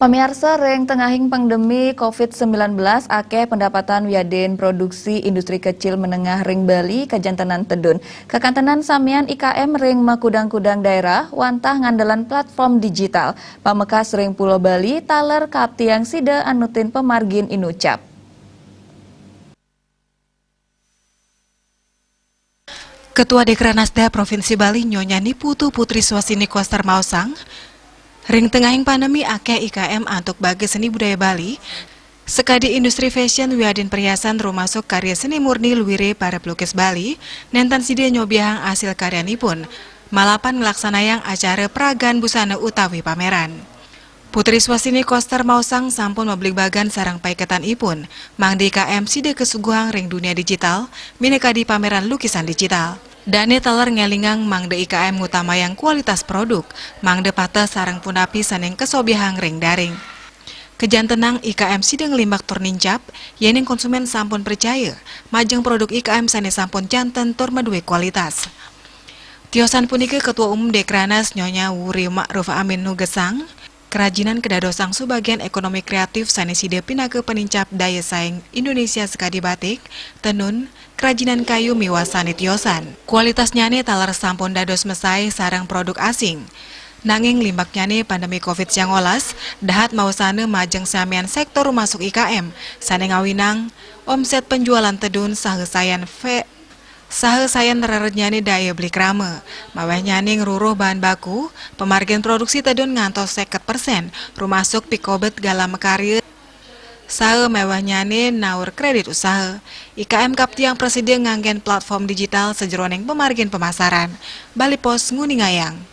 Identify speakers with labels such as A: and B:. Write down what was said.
A: Pamirsa reng tengahing pandemi COVID-19 akeh pendapatan wiaden produksi industri kecil menengah ring Bali kajantenan tedun. Kakantenan samian IKM ring makudang-kudang daerah wantah ngandelan platform digital. Pamekas ring Pulau Bali taler kaptiang side anutin pemargin inucap.
B: Ketua Dekranasda Provinsi Bali Nyonya Niputu Putri Swasini Koster Mausang ring tengahing pandemi akeh IKM antuk bagi seni budaya Bali, sekadi industri fashion wiadin perhiasan termasuk karya seni murni luwire para pelukis Bali, nentan sidia nyobiahang hasil karyanipun, malapan ngelaksanayang acara peragaan busana utawi pameran. Putri Swasini Koster Mausang sampun membeli bagan sarang paiketan ipun, mang di IKM side kesuguhang ring dunia digital, mineka di pameran lukisan digital. Dane teler ngelingang mang de IKM ngutamayang kualitas produk, mang de patah sarang punapi saneng kesobihang ring daring. Kejantenang IKM sideng limbak tur nincap, yening konsumen sampun percaya, majeng produk IKM sane sampun janten tur medue kualitas. Tiosan punike Ketua Umum Dekranas Nyonya Wuri Ma'ruf Amin Nugesang, kerajinan kedadosang subagian ekonomi kreatif saneside pinake penincap daya saing Indonesia sekadi batik, tenun, kerajinan kayu miwasane tiosan. Kualitasnya nih talar sampun dados mesai sarang produk asing. Nanging limbaknya nih pandemi COVID-19, dahat mausane majeng samian sektor masuk IKM, sane ngawinang, omset penjualan tedun sahesayan nerernyane daya beli krame. Mawehnya ning ruruh bahan baku, pemargin produksi tedun ngantos 50%, rumasuk pikobet galam karya sahe mewahnya naur kredit usaha. IKM kaptiang presiden nganggen platform digital sejeroning pemargin pemasaran. Bali Pos Nguningayang.